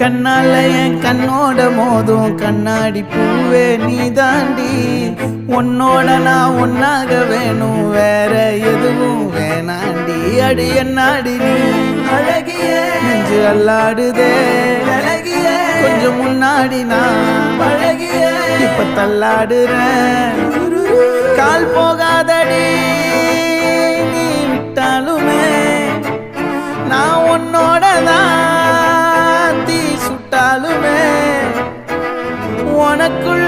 கண்ணால என் கண்ணோட மோதும் கண்ணாடி பூவே நீ தாண்டி, உன்னோட நான் ஒன்னாக வேணும் வேற எதுவும் வேணாண்டி. அடி என்னாடி நீ அழகிய நெஞ்சு அல்லாடுதே அழகிய, கொஞ்சம் முன்னாடி நான் அழகிய இப்ப தள்ளாடுறேன். கால் போகாதடி நீ விட்டாலுமே, நான் உன்னோட தான் சுட்டாலுமே உனக்குள்ள